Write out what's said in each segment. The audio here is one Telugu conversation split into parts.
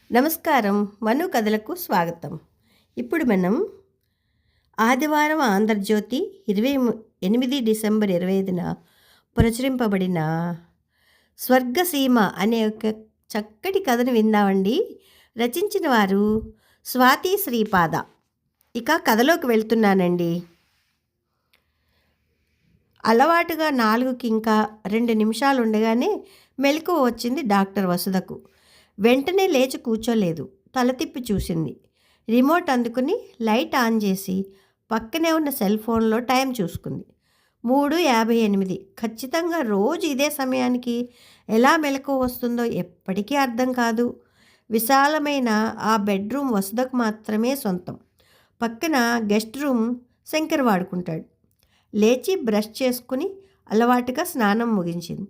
నమస్కారం. మను కథలకు స్వాగతం. ఇప్పుడు మనం ఆదివారం ఆంధ్రజ్యోతి 28 డిసెంబర్ 25న ప్రచురింపబడిన స్వర్గసీమ అనే ఒక చక్కటి కథను విందామండి. రచించిన వారు స్వాతి శ్రీపాద. ఇక కథలోకి వెళ్తున్నానండి. అలవాటుగా 4కి ఇంకా 2 నిమిషాలు ఉండగానే మెలకువ వచ్చింది డాక్టర్ వసుధకు. వెంటనే లేచి కూర్చోలేదు. తల తిప్పి చూసింది. రిమోట్ అందుకుని లైట్ ఆన్ చేసి పక్కనే ఉన్న సెల్ ఫోన్లో టైం చూసుకుంది. 3:58. ఖచ్చితంగా రోజు ఇదే సమయానికి ఎలా మెలకువ వస్తుందో ఎప్పటికీ అర్థం కాదు. విశాలమైన ఆ బెడ్రూమ్ వసుధకు మాత్రమే సొంతం. పక్కన గెస్ట్ రూమ్ శంకర్ వాడుకుంటాడు. లేచి బ్రష్ చేసుకుని అలవాటుగా స్నానం ముగించింది.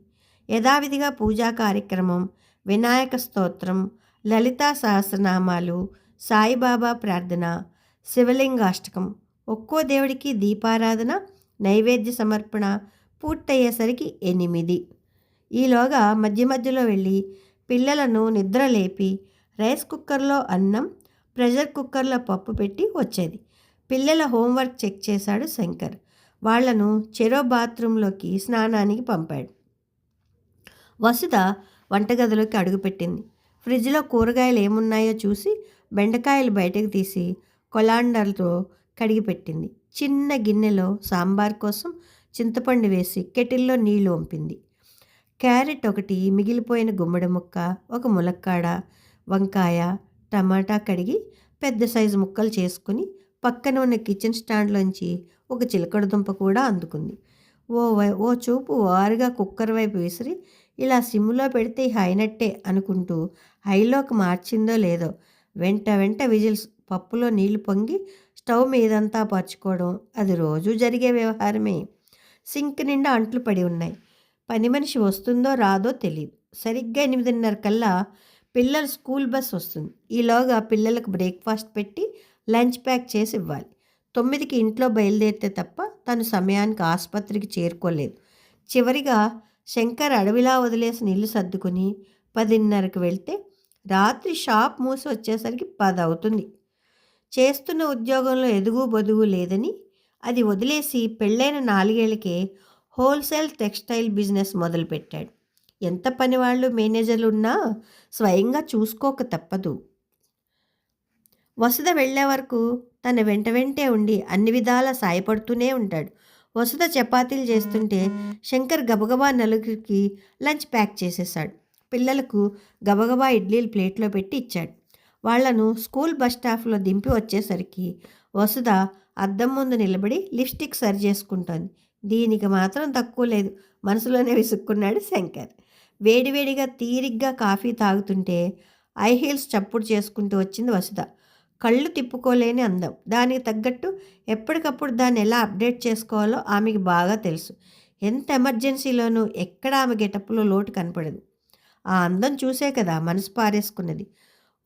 యథావిధిగా పూజా కార్యక్రమం, వినాయక స్తోత్రం, లలితా సహస్రనామాలు, సాయిబాబా ప్రార్థన, శివలింగాష్టకం, ఒక్కో దేవుడికి దీపారాధన, నైవేద్య సమర్పణ పూర్తయ్యేసరికి 8. ఈలోగా మధ్య మధ్యలో వెళ్ళి పిల్లలను నిద్రలేపి రైస్ కుక్కర్లో అన్నం, ప్రెషర్ కుక్కర్లో పప్పు పెట్టి వచ్చేది. పిల్లల హోంవర్క్ చెక్ చేశాడు శంకర్. వాళ్లను చెరో బాత్రూంలోకి స్నానానికి పంపాడు. వసుధ వంటగదిలోకి అడుగుపెట్టింది. ఫ్రిడ్జ్లో కూరగాయలు ఏమున్నాయో చూసి బెండకాయలు బయటకు తీసి కొలాండర్తో కడిగిపెట్టింది. చిన్న గిన్నెలో సాంబార్ కోసం చింతపండు వేసి కెటిల్లో నీళ్లు వంపింది. క్యారెట్ ఒకటి, మిగిలిపోయిన గుమ్మడి ముక్క, ఒక ములక్కాడ, వంకాయ, టమాటా కడిగి పెద్ద సైజు ముక్కలు చేసుకుని పక్కన ఉన్న కిచెన్ స్టాండ్లోంచి ఒక చిలకడ దుంప కూడా అందుకుంది. ఓ చూపు వారుగా కుక్కర్ వైపు విసిరి, ఇలా సిమ్లో పెడితే అయినట్టే అనుకుంటూ హైలోకి మార్చిందో లేదో వెంట విజిల్స్, పప్పులో నీళ్లు పొంగి స్టవ్ మీదంతా పరుచుకోవడం అది రోజూ జరిగే వ్యవహారమే. సింక్ నిండా అంట్లు పడి ఉన్నాయి. పని మనిషి వస్తుందో రాదో తెలియదు. సరిగ్గా 8:30 కల్లా పిల్లల స్కూల్ బస్ వస్తుంది. ఈలోగా పిల్లలకు బ్రేక్ఫాస్ట్ పెట్టి లంచ్ ప్యాక్ చేసి ఇవ్వాలి. 9కి ఇంట్లో బయలుదేరితే తప్ప తను సమయానికి ఆసుపత్రికి చేరుకోలేదు. చివరిగా శంకర్ అడవిలా వదిలేసిన ఇల్లు సర్దుకుని 10:30కి వెళ్తే రాత్రి షాప్ మూసి వచ్చేసరికి 10 అవుతుంది. చేస్తున్న ఉద్యోగంలో ఎదుగు బొదుగు లేదని అది వదిలేసి పెళ్ళైన 4 ఏళ్లకే హోల్సేల్ టెక్స్టైల్ బిజినెస్ మొదలుపెట్టాడు. ఎంత పనివాళ్ళు మేనేజర్లు ఉన్నా స్వయంగా చూసుకోక తప్పదు. వసుధ వెళ్లే వరకు తన వెంటే ఉండి అన్ని విధాలా సాయపడుతూనే ఉంటాడు. వసుధ చపాతీలు చేస్తుంటే శంకర్ గబగబా నలుగురికి లంచ్ ప్యాక్ చేసేశాడు. పిల్లలకు గబగబా ఇడ్లీలు ప్లేట్లో పెట్టి ఇచ్చాడు. వాళ్లను స్కూల్ బస్ స్టాప్లో దింపి వచ్చేసరికి వసుధ అద్దం ముందు నిలబడి లిప్స్టిక్ సరి చేసుకుంటోంది. దీనికి మాత్రం తక్కువ లేదు మనసులోనే విసుక్కున్నాడు శంకర్. వేడివేడిగా తీరిగ్గా కాఫీ తాగుతుంటే ఐ హీల్స్ చప్పుడు చేసుకుంటూ వచ్చింది వసుధ. కళ్ళు తిప్పుకోలేని అందం. దానికి తగ్గట్టు ఎప్పటికప్పుడు దాన్ని ఎలా అప్డేట్ చేసుకోవాలో ఆమెకి బాగా తెలుసు. ఎంత ఎమర్జెన్సీలోనూ ఎక్కడ ఆమె గెటప్లో లోటు కనపడదు. ఆ అందం చూసే కదా మనసు పారేసుకున్నది.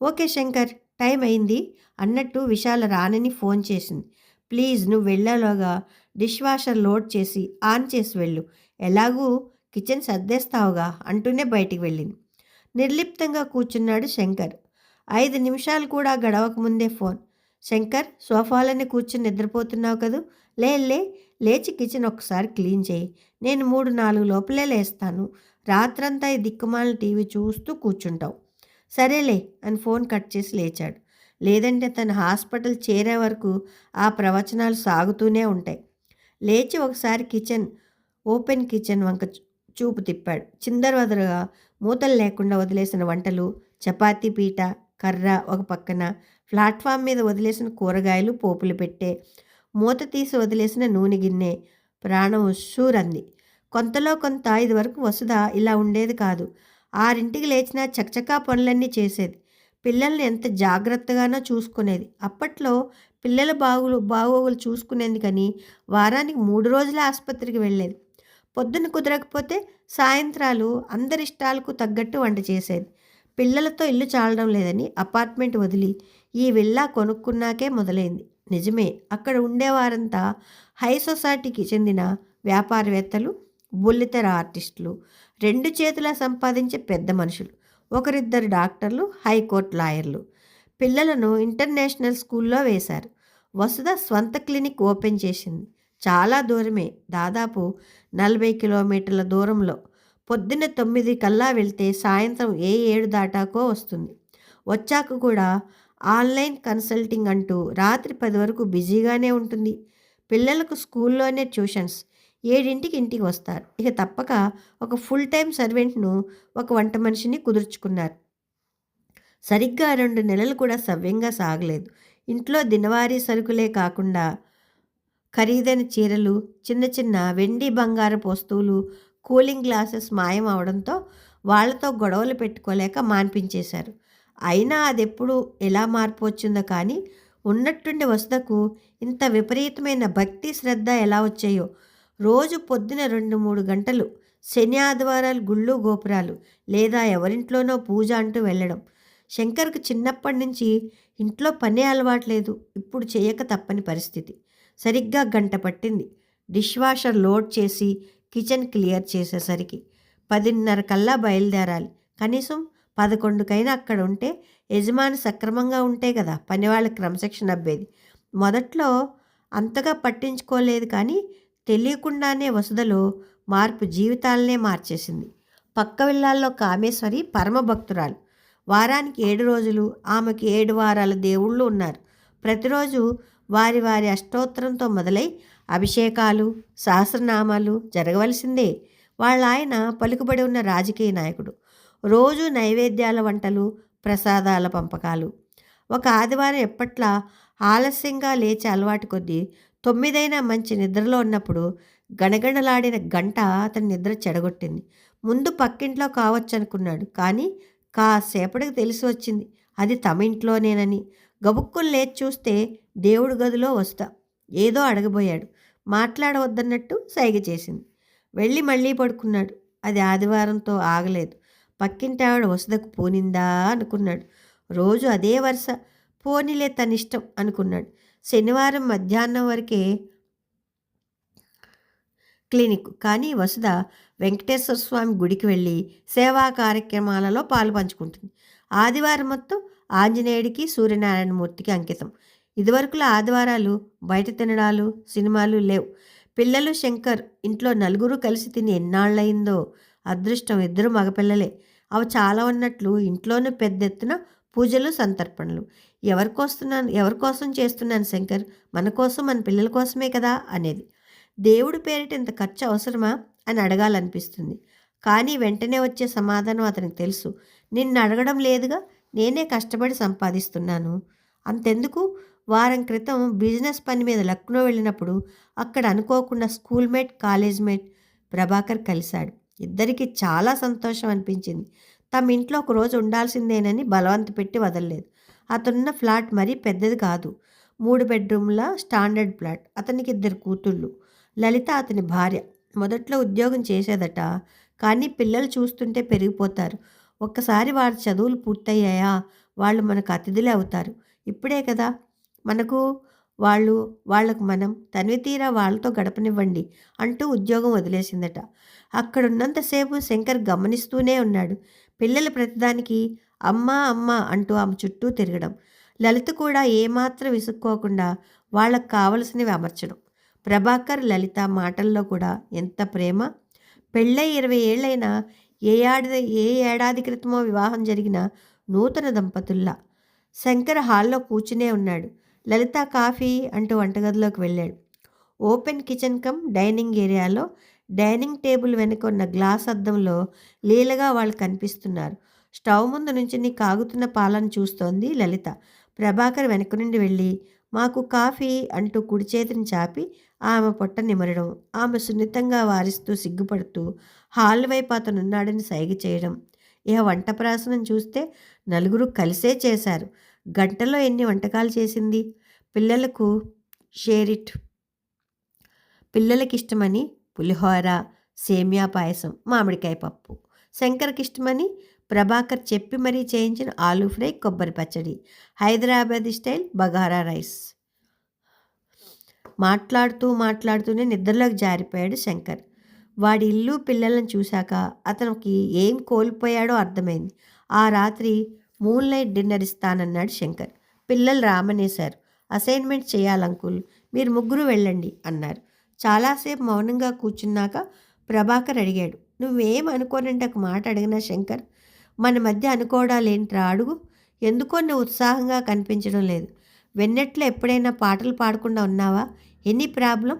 ఓకే శంకర్, టైం అయింది అన్నట్టు విశాల రానని ఫోన్ చేసింది. ప్లీజ్ నువ్వు వెళ్ళేలోగా డిష్ వాషర్ లోడ్ చేసి ఆన్ చేసి వెళ్ళు, ఎలాగూ కిచెన్ సర్దేస్తావుగా అంటూనే బయటికి వెళ్ళింది. నిర్లిప్తంగా కూర్చున్నాడు శంకర్. 5 నిమిషాలు కూడా గడవకముందే ఫోన్. శంకర్, సోఫాలని కూర్చుని నిద్రపోతున్నావు కదూ, లేచి కిచెన్ ఒకసారి క్లీన్ చేయి. నేను 3-4 లోపలే లేస్తాను. రాత్రంతా ఈ దిక్కుమాలిన టీవీ చూస్తూ కూర్చుంటావు. సరేలే అని ఫోన్ కట్ చేసి లేచాడు. లేదంటే తన హాస్పిటల్ చేరే వరకు ఆ ప్రవచనాలు సాగుతూనే ఉంటాయి. లేచి ఒకసారి ఓపెన్ కిచెన్ వంక చూపు తిప్పాడు. చిందరవదరగా మూతలు లేకుండా వదిలేసిన వంటలు, చపాతీ పీట, కర్ర ఒక పక్కన, ప్లాట్ఫామ్ మీద వదిలేసిన కూరగాయలు, పోపులు పెట్టే, మూత తీసి వదిలేసిన నూనె గిన్నె. ప్రాణం ఉస్సూరంది. కొంతలో కొంత ఇదివరకు వసుధ ఇలా ఉండేది కాదు. 6ంటికి లేచినా చకచకా పనులన్నీ చేసేది. పిల్లల్ని ఎంత జాగ్రత్తగానో చూసుకునేది. అప్పట్లో పిల్లల బాగోగులు చూసుకునేందుకని వారానికి 3 రోజుల ఆసుపత్రికి వెళ్ళేది. పొద్దున కుదరకపోతే సాయంత్రాలు అందరి ఇష్టాలకు తగ్గట్టు వంట చేసేది. పిల్లలతో ఇల్లు చాలడం లేదని అపార్ట్మెంట్ వదిలి ఈ విల్లా కొనుక్కున్నాకే మొదలైంది. నిజమే, అక్కడ ఉండేవారంతా హై సొసైటీకి చెందిన వ్యాపారవేత్తలు, బుల్లితెర ఆర్టిస్టులు, 2 చేతులా సంపాదించే పెద్ద మనుషులు, ఒకరిద్దరు డాక్టర్లు, హైకోర్టు లాయర్లు. పిల్లలను ఇంటర్నేషనల్ స్కూల్లో వేశారు. వసుధ స్వంత క్లినిక్ ఓపెన్ చేసింది. చాలా దూరమే, దాదాపు 40 కిలోమీటర్ల దూరంలో. పొద్దున్న 9 కల్లా వెళ్తే సాయంత్రం 7 దాటాకో వస్తుంది. వచ్చాక కూడా ఆన్లైన్ కన్సల్టింగ్ అంటూ రాత్రి 10 వరకు బిజీగానే ఉంటుంది. పిల్లలకు స్కూల్లోనే ట్యూషన్స్. 7ంటికి ఇంటికి వస్తారు. ఇక తప్పక ఒక ఫుల్ టైం సర్వెంట్ను, ఒక వంట మనిషిని కుదుర్చుకున్నారు. సరిగ్గా 2 నెలలు కూడా సవ్యంగా సాగలేదు. ఇంట్లో దినవారీ సరుకులే కాకుండా ఖరీదైన చీరలు, చిన్న చిన్న వెండి బంగారపు వస్తువులు, కూలింగ్ గ్లాసెస్ మాయం అవడంతో వాళ్లతో గొడవలు పెట్టుకోలేక మాన్పించేశారు. అయినా అదెప్పుడు ఎలా మార్పు వచ్చిందో కానీ ఉన్నట్టుండి వసుధకు ఇంత విపరీతమైన భక్తి శ్రద్ధ ఎలా వచ్చాయో. రోజు పొద్దున 2-3 గంటలు శని ఆదివారాలు గుళ్ళు గోపురాలు లేదా ఎవరింట్లోనో పూజ అంటూ వెళ్ళడం. శంకర్కు చిన్నప్పటి నుంచి ఇంట్లో పనే అలవాట్లేదు. ఇప్పుడు చేయక తప్పని పరిస్థితి. సరిగ్గా గంట పట్టింది డిష్ వాషర్ లోడ్ చేసి కిచెన్ క్లియర్ చేసేసరికి. 10:30 కల్లా బయలుదేరాలి. కనీసం 11కైనా అక్కడ ఉంటే యజమాని సక్రమంగా ఉంటే కదా పనివాళ్ళ క్రమశిక్షణ అబ్బేది. మొదట్లో అంతగా పట్టించుకోలేదు కానీ తెలియకుండానే వసుధలో మార్పు జీవితాలనే మార్చేసింది. పక్క విల్లాల్లో కామేశ్వరి పరమభక్తురాలు. వారానికి 7 రోజులు ఆమెకి 7 వారాల దేవుళ్ళు ఉన్నారు. ప్రతిరోజు వారి వారి అష్టోత్తరంతో మొదలై అభిషేకాలు, సహస్రనామాలు జరగవలసిందే. వాళ్ళ ఆయన పలుకుబడి ఉన్న రాజకీయ నాయకుడు. రోజు నైవేద్యాల వంటలు, ప్రసాదాల పంపకాలు. ఒక ఆదివారం ఎప్పట్లా ఆలస్యంగా లేచే అలవాటు కొద్దీ 9 మంచి నిద్రలో ఉన్నప్పుడు గణగణలాడిన గంట అతని నిద్ర చెడగొట్టింది. ముందు పక్కింట్లో కావచ్చనుకున్నాడు. కానీ కాసేపటికి తెలిసి వచ్చింది అది తమ ఇంట్లోనేనని. గబుక్కులు లేచి చూస్తే దేవుడి గదిలో వసుధ. ఏదో అడగబోయాడు. మాట్లాడవద్దన్నట్టు సైగ చేసింది. వెళ్ళి మళ్ళీ పడుకున్నాడు. అది ఆదివారంతో ఆగలేదు. పక్కింటి ఆవిడ వసుధకు పోనిందా అనుకున్నాడు. రోజు అదే వరుస. పోనీలే తనిష్టం అనుకున్నాడు. శనివారం మధ్యాహ్నం వరకే క్లినిక్. కానీ వసుధ వెంకటేశ్వర స్వామి గుడికి వెళ్ళి సేవా కార్యక్రమాలలో పాలు పంచుకుంటుంది. ఆదివారం మొత్తం ఆంజనేయుడికి, సూర్యనారాయణమూర్తికి అంకితం. ఇదివరకుల ఆదివారాలు బయట తినడాలు, సినిమాలు లేవు. పిల్లలు, శంకర్ ఇంట్లో నలుగురు కలిసి తిని ఎన్నాళ్ళయిందో. అదృష్టం 2 మగపిల్లలే. అవి చాలా ఉన్నట్లు ఇంట్లోనూ పెద్ద ఎత్తున పూజలు, సంతర్పణలు. ఎవరికోసం చేస్తున్నాను శంకర్? మన కోసం, మన పిల్లల కోసమే కదా అనేది. దేవుడి పేరిట ఇంత ఖర్చు అవసరమా అని అడగాలనిపిస్తుంది. కానీ వెంటనే వచ్చే సమాధానం అతనికి తెలుసు. నిన్ను అడగడం లేదుగా, నేనే కష్టపడి సంపాదిస్తున్నాను. అంతెందుకు, వారం క్రితం బిజినెస్ పని మీద లక్నో వెళ్ళినప్పుడు అక్కడ అనుకోకుండా స్కూల్మేట్, కాలేజ్ మేట్ ప్రభాకర్ కలిశాడు. ఇద్దరికీ చాలా సంతోషం అనిపించింది. తమ ఇంట్లో ఒకరోజు ఉండాల్సిందేనని బలవంత పెట్టి వదలలేదు. అతనున్న ఫ్లాట్ మరీ పెద్దది కాదు. 3 బెడ్రూమ్ల స్టాండర్డ్ ఫ్లాట్. అతనికి 2 కూతుళ్ళు. లలిత అతని భార్య. మొదట్లో ఉద్యోగం చేసేదట. కానీ పిల్లలు చూస్తుంటే పెరిగిపోతారు. ఒక్కసారి వారి చదువులు పూర్తయ్యాయా వాళ్ళు మనకు అతిథులే అవుతారు. ఇప్పుడే కదా మనకు వాళ్ళు, వాళ్లకు మనం. తనివి తీరా వాళ్ళతో గడపనివ్వండి అంటూ ఉద్యోగం వదిలేసిందట. అక్కడున్నంతసేపు శంకర్ గమనిస్తూనే ఉన్నాడు. పిల్లలు ప్రతిదానికి అమ్మా అమ్మ అంటూ ఆమె చుట్టూ తిరగడం. లలిత కూడా ఏమాత్రం విసుక్కోకుండా వాళ్ళకు కావలసినవి అమర్చడం. ప్రభాకర్, లలిత మాటల్లో కూడా ఎంత ప్రేమ. పెళ్ళై 20 ఏళ్ళైనా ఏ ఏడాది క్రితమో వివాహం జరిగిన నూతన దంపతుల్లా. శంకర్ హాల్లో కూర్చునే ఉన్నాడు. లలిత కాఫీ అంటూ వంటగదిలోకి వెళ్ళాడు. ఓపెన్ కిచెన్ కమ్ డైనింగ్ ఏరియాలో డైనింగ్ టేబుల్ వెనుక ఉన్న గ్లాస్ అద్దంలో లీలగా వాళ్ళు కనిపిస్తున్నారు. స్టవ్ ముందు నుంచుని కాగుతున్న పాలను చూస్తోంది లలిత. ప్రభాకర్ వెనక నుండి వెళ్ళి మాకు కాఫీ అంటూ కుడి చేతిని చాపి ఆమె పొట్ట నిమరడం, ఆమె సున్నితంగా వారిస్తూ సిగ్గుపడుతూ హాల్ వైపు అతనున్నాడని సైగ చేయడం. ఇక వంట ప్రాసనం చూస్తే నలుగురు కలిసే చేశారు. గంటలో ఎన్ని వంటకాలు చేసింది. పిల్లలకు షేరిట్, పిల్లలకిష్టమని పులిహోర, సేమియా పాయసం, మామిడికాయ పప్పు. శంకర్కి ఇష్టమని ప్రభాకర్ చెప్పి మరీ చేయించిన ఆలూ ఫ్రై, కొబ్బరి పచ్చడి, హైదరాబాదీ స్టైల్ బగారా రైస్. మాట్లాడుతూనే నిద్రలోకి జారిపోయాడు శంకర్. వాడి ఇల్లు పిల్లలను చూశాక అతనికి ఏం కోల్పోయాడో అర్థమైంది. ఆ రాత్రి మూన్‌లైట్ డిన్నర్ ఇస్తానన్నాడు శంకర్. పిల్లలు రామనేశారు. అసైన్‌మెంట్ చేయాలంకుల్. మీరు ముగ్గురు వెళ్ళండి అన్నారు. చాలాసేపు మౌనంగా కూర్చున్నాక ప్రభాకర్ అడిగాడు. నువ్వేం అనుకోనంటే ఒక మాట అడిగినా శంకర్? మన మధ్య అనుకోవడాలేంట్రా అడుగు. ఎందుకో నువ్వు ఉత్సాహంగా కనిపించడం లేదు. వెన్నెట్లో ఎప్పుడైనా పాటలు పాడకుండా ఉన్నావా? Any problem?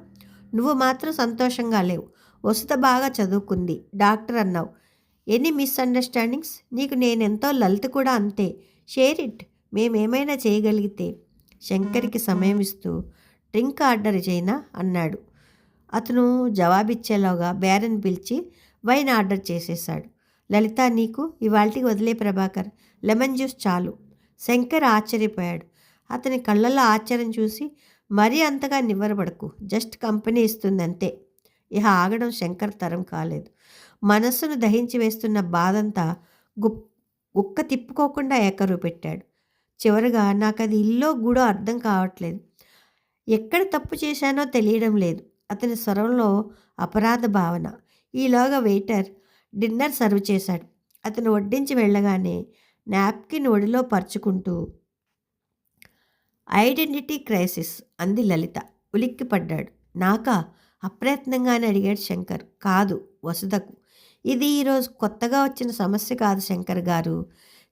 నువ్వు మాత్రం సంతోషంగా లేవు. వసుధ బాగా చదువుకుంది, డాక్టర్ అన్నావు. Any misunderstandings? నీకు నేనెంతో, లలిత కూడా అంతే. Share it. మేమేమైనా చేయగలిగితే. శంకర్కి సమయం ఇస్తూ డ్రింక్ ఆర్డర్ చేయనా అన్నాడు. అతను జవాబిచ్చేలోగా బేరన్ పిలిచి వైన్ ఆర్డర్ చేసేశాడు. లలిత, నీకు ఇవాల్టికి వదిలే ప్రభాకర్. లెమన్ జ్యూస్ చాలు. శంకర్ ఆశ్చర్యపోయాడు. అతని కళ్ళల్లో ఆశ్చర్యం చూసి, మరీ అంతగా నివ్వరపడకు, జస్ట్ కంపెనీ ఇస్తుంది అంతే. ఇహ ఆగడం శంకర్ తరం కాలేదు. మనస్సును దహించి వేస్తున్న బాధంతా గుక్క తిప్పుకోకుండా ఏకరువు పెట్టాడు. చివరగా నాకది ఇల్లో గూడో అర్థం కావట్లేదు. ఎక్కడ తప్పు చేశానో తెలియడం లేదు. అతని స్వరంలో అపరాధ భావన. ఈలోగా వెయిటర్ డిన్నర్ సర్వ్ చేశాడు. అతను వడ్డించి వెళ్ళగానే నాప్కిన్ ఒడిలో పరుచుకుంటూ, ఐడెంటిటీ క్రైసిస్ అంది లలిత. ఉలిక్కిపడ్డాడు. నాకా? అప్రయత్నంగానే అడిగాడు శంకర్. కాదు, వసుధకు. ఇది ఈరోజు కొత్తగా వచ్చిన సమస్య కాదు శంకర్ గారు.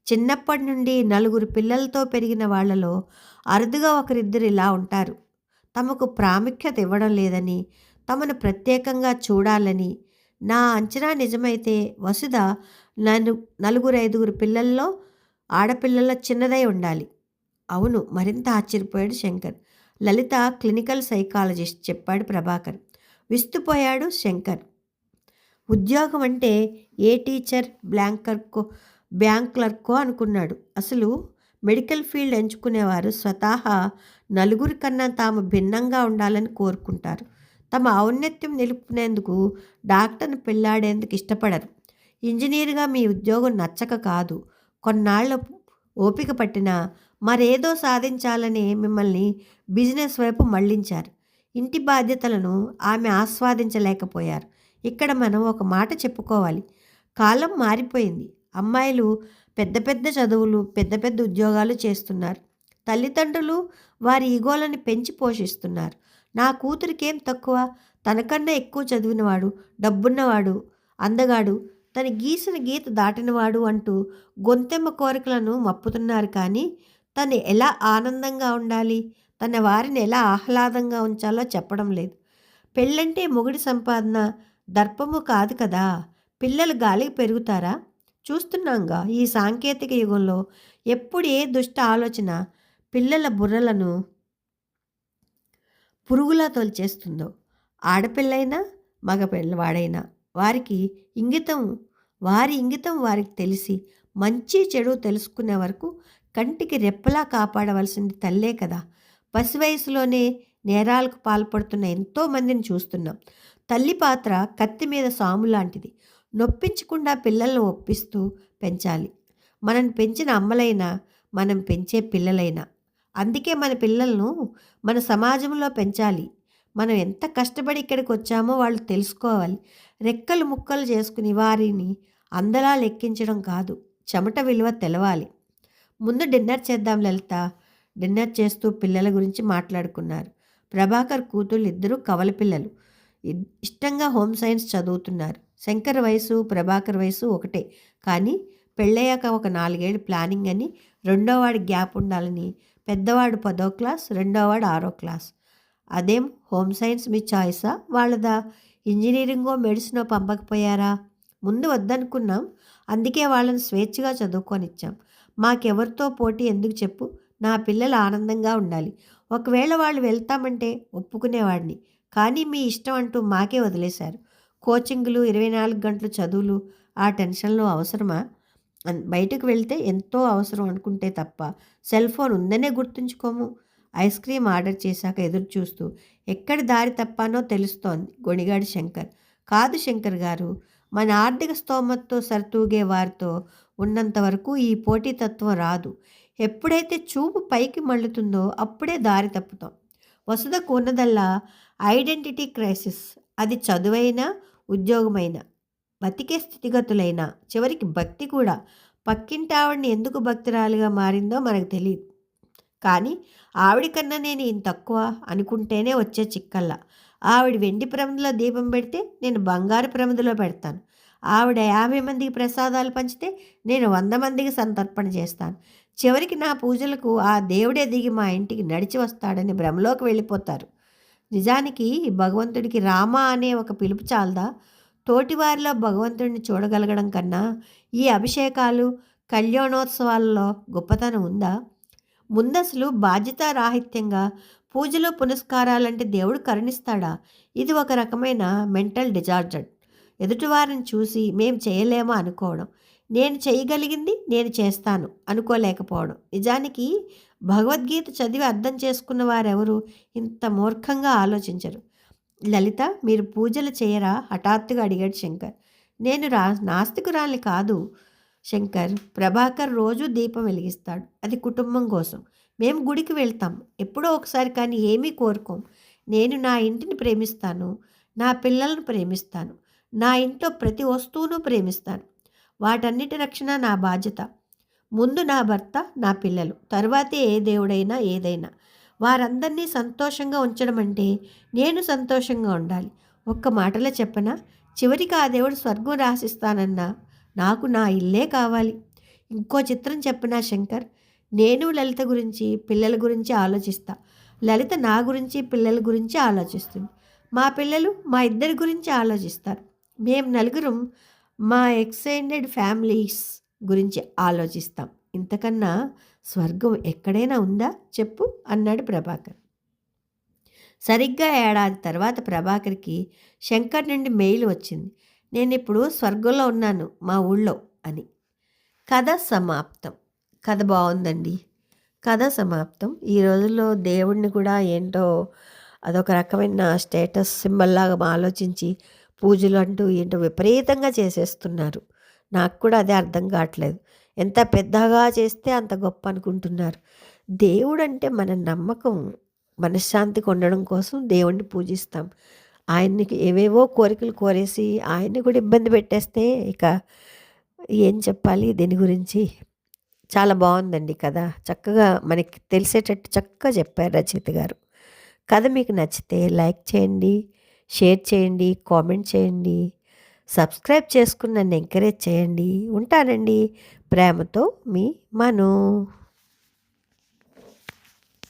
చిన్నప్పటి నుండి నలుగురు పిల్లలతో పెరిగిన వాళ్లలో అరుదుగా ఒకరిద్దరు ఇలా ఉంటారు. తమకు ప్రాముఖ్యత ఇవ్వడం లేదని, తమను ప్రత్యేకంగా చూడాలని. నా అంచనా నిజమైతే వసుధ నలుగురు ఐదుగురు పిల్లల్లో ఆడపిల్లల్లో చిన్నదై ఉండాలి. అవును, మరింత ఆశ్చర్యపోయాడు శంకర్. లలిత క్లినికల్ సైకాలజిస్ట్, చెప్పాడు ప్రభాకర్. విస్తుపోయాడు శంకర్. ఉద్యోగం అంటే ఏ టీచర్, బ్యాంక్ క్లర్కో అనుకున్నాడు. అసలు మెడికల్ ఫీల్డ్ ఎంచుకునేవారు స్వతహా నలుగురి కన్నా తాము భిన్నంగా ఉండాలని కోరుకుంటారు. తమ ఔన్నత్యం నిలుపుకునేందుకు డాక్టర్ని పెళ్లాడేందుకు ఇష్టపడరు. ఇంజనీర్గా మీ ఉద్యోగం నచ్చక కాదు, కొన్నాళ్ళ ఓపిక పట్టినా మరేదో సాధించాలని మిమ్మల్ని బిజినెస్ వైపు మళ్లించారు. ఇంటి బాధ్యతలను ఆమె ఆస్వాదించలేకపోయారు. ఇక్కడ మనం ఒక మాట చెప్పుకోవాలి. కాలం మారిపోయింది. అమ్మాయిలు పెద్ద పెద్ద చదువులు, పెద్ద పెద్ద ఉద్యోగాలు చేస్తున్నారు. తల్లిదండ్రులు వారి ఈగోలను పెంచి పోషిస్తున్నారు. నా కూతురికేం తక్కువ? తనకన్నా ఎక్కువ చదివినవాడు, డబ్బున్నవాడు, అందగాడు, తన గీసిన గీత దాటినవాడు అంటూ గొంతెమ్మ కోరికలను మప్పుతున్నారు. కానీ తను ఎలా ఆనందంగా ఉండాలి, తన వారిని ఎలా ఆహ్లాదంగా ఉంచాలో చెప్పడం లేదు. పెళ్ళంటే మొగుడి సంపాదన, దర్పము కాదు కదా. పిల్లలు గాలికి పెరుగుతారా? చూస్తున్నాంగా ఈ సాంకేతిక యుగంలో ఎప్పుడు ఏ దుష్ట ఆలోచన పిల్లల బుర్రలను పురుగులా తొలిచేస్తుందో. ఆడపిల్లైనా మగ పిల్లవాడైనా వారి ఇంగితం వారికి తెలిసి మంచి చెడు తెలుసుకునే వరకు కంటికి రెప్పలా కాపాడవలసింది తల్లే కదా. పసి వయసులోనే నేరాలకు పాల్పడుతున్న ఎంతోమందిని చూస్తున్నాం. తల్లి పాత్ర కత్తి మీద సాము లాంటిది. నొప్పించకుండా పిల్లలను ఒప్పిస్తూ పెంచాలి. మనం పెంచిన అమ్మలైనా, మనం పెంచే పిల్లలైనా. అందుకే మన పిల్లలను మన సమాజంలో పెంచాలి. మనం ఎంత కష్టపడి ఇక్కడికి వచ్చామో వాళ్ళు తెలుసుకోవాలి. రెక్కలు ముక్కలు చేసుకుని వారిని అందలా లెక్కించడం కాదు, చెమట విలువ తెలవాలి. ముందు డిన్నర్ చేద్దాం లలిత. డిన్నర్ చేస్తూ పిల్లల గురించి మాట్లాడుకున్నారు. ప్రభాకర్ కూతుళ్ళు ఇద్దరూ కవల పిల్లలు. ఇష్టంగా హోమ్ సైన్స్ చదువుతున్నారు. శంకర్ వయసు, ప్రభాకర్ వయసు ఒకటే. కానీ పెళ్ళయ్యాక ఒక 4 ఏళ్ళు ప్లానింగ్ అని, రెండోవాడి గ్యాప్ ఉండాలని. పెద్దవాడు 10వ క్లాస్, రెండోవాడు 6వ క్లాస్. అదేం హోమ్ సైన్స్ మీ చాయిసా వాళ్ళదా? ఇంజనీరింగో మెడిసినో పంపకపోయారా? ముందు వద్దనుకున్నాం. అందుకే వాళ్ళని స్వేచ్ఛగా చదువుకొనిచ్చాం. మాకెవరితో పోటీ ఎందుకు చెప్పు. నా పిల్లలు ఆనందంగా ఉండాలి. ఒకవేళ వాళ్ళు వెళ్తామంటే ఒప్పుకునేవాడిని. కానీ మీ ఇష్టం అంటూ మాకే వదిలేశారు. కోచింగులు, 24 గంటలు చదువులు, ఆ టెన్షన్లో అవసరమా? బయటకు వెళ్తే ఎంతో అవసరం అనుకుంటే తప్ప సెల్ ఫోన్ ఉందనే గుర్తుంచుకోము. ఐస్ క్రీమ్ ఆర్డర్ చేశాక ఎదురు చూస్తూ ఎక్కడి దారి తప్పానో తెలుస్తోంది గొణిగాడు శంకర్. కాదు శంకర్ గారు, మన ఆర్థిక స్తోమతతో సరితూగే వారితో ఉన్నంత వరకు ఈ పోటీతత్వం రాదు. ఎప్పుడైతే చూపు పైకి మళ్ళుతుందో అప్పుడే దారి తప్పుతాం. వసుధకు ఉన్నదల్లా ఐడెంటిటీ క్రైసిస్. అది చదువైనా, ఉద్యోగమైనా, బతికే స్థితిగతులైనా, చివరికి భక్తి కూడా. పక్కింటి ఆవిడని ఎందుకు భక్తురాలిగా మారిందో మనకు తెలియదు. కానీ ఆవిడ కన్నా నేను ఈయన తక్కువ అనుకుంటేనే వచ్చే చిక్కల్లా. ఆవిడ వెండి ప్రమిదలో దీపం పెడితే నేను బంగారు ప్రమిదలో పెడతాను. ఆవిడ 50 మందికి ప్రసాదాలు పంచితే నేను 100 మందికి సంతర్పణ చేస్తాను. చివరికి నా పూజలకు ఆ దేవుడే దిగి మా ఇంటికి నడిచి వస్తాడని భ్రమలోకి వెళ్ళిపోతారు. నిజానికి భగవంతుడికి రామ అనే ఒక పిలుపు చాలదా? తోటివారిలో భగవంతుడిని చూడగలగడం కన్నా ఈ అభిషేకాలు, కళ్యాణోత్సవాలలో గొప్పతనం ఉందా? ముందసలు బాధ్యతారాహిత్యంగా పూజలు పునస్కారాలంటే దేవుడు కరుణిస్తాడా? ఇది ఒక రకమైన మెంటల్ డిజార్డర్. ఎదుటివారిని చూసి మేం చేయలేమో అనుకోవడం, నేను చేయగలిగింది నేను చేస్తాను అనుకోలేకపోవడం. నిజానికి భగవద్గీత చదివి అర్థం చేసుకున్న వారెవరు ఇంత మూర్ఖంగా ఆలోచించరు. లలిత, మీరు పూజలు చేయరా? హఠాత్తుగా అడిగాడు శంకర్. నేను నాస్తికురాల్ని కాదు శంకర్. ప్రభాకర్ రోజు దీపం వెలిగిస్తాడు. అది కుటుంబం కోసం. మేము గుడికి వెళ్తాం ఎప్పుడో ఒకసారి, కానీ ఏమీ కోరుకోం. నేను నా ఇంటిని ప్రేమిస్తాను, నా పిల్లలను ప్రేమిస్తాను, నా ఇంట్లో ప్రతి వస్తువును ప్రేమిస్తాను. వాటన్నిటి రక్షణ నా బాధ్యత. ముందు నా భర్త, నా పిల్లలు, తరువాతే ఏ దేవుడైనా ఏదైనా. వారందరినీ సంతోషంగా ఉంచడం అంటే నేను సంతోషంగా ఉండాలి. ఒక్క మాటలో చెప్పనా? చివరికి ఆ దేవుడు స్వర్గం రాసిస్తానన్నా నాకు నా ఇల్లే కావాలి. ఇంకో చిత్రం చెప్పనా శంకర్? నేను లలిత గురించి, పిల్లల గురించి ఆలోచిస్తా. లలిత నా గురించి, పిల్లల గురించి ఆలోచిస్తుంది. మా పిల్లలు మా ఇద్దరి గురించి ఆలోచిస్తారు. మేము నలుగురం మా ఎక్స్టెండెడ్ ఫ్యామిలీస్ గురించి ఆలోచిస్తాం. ఇంతకన్నా స్వర్గం ఎక్కడైనా ఉందా చెప్పు అన్నాడు ప్రభాకర్. సరిగ్గా ఏడాది తర్వాత ప్రభాకర్కి శంకర్ నుండి మెయిల్ వచ్చింది. నేను ఇప్పుడు స్వర్గంలో ఉన్నాను మా ఊళ్ళో అని. కథ సమాప్తం. కథ బాగుందండి. కథ సమాప్తం. ఈ రోజుల్లో దేవుడిని కూడా ఏంటో అదొక రకమైన స్టేటస్ సింబల్ లాగా ఆలోచించి పూజలు అంటూ ఏంటో విపరీతంగా చేసేస్తున్నారు. నాకు కూడా అదే అర్థం కావట్లేదు. ఎంత పెద్దగా చేస్తే అంత గొప్ప అనుకుంటున్నారు. దేవుడు అంటే మన నమ్మకం, మనశ్శాంతికి ఉండడం కోసం దేవుణ్ణి పూజిస్తాం. ఆయన్ని ఏవేవో కోరికలు కోరేసి ఆయన్ని కూడా ఇబ్బంది పెట్టేస్తే ఇక ఏం చెప్పాలి దీని గురించి. చాలా బాగుందండి కథ. చక్కగా మనకి తెలిసేటట్టు చక్కగా చెప్పారు రచయిత గారు. కథ మీకు నచ్చితే లైక్ చేయండి, షేర్ చేయండి, కామెంట్ చేయండి, సబ్స్క్రైబ్ చేసుకుని నన్ను ఎంకరేజ్ చేయండి. ఉంటానండి. ప్రేమతో మీ మను.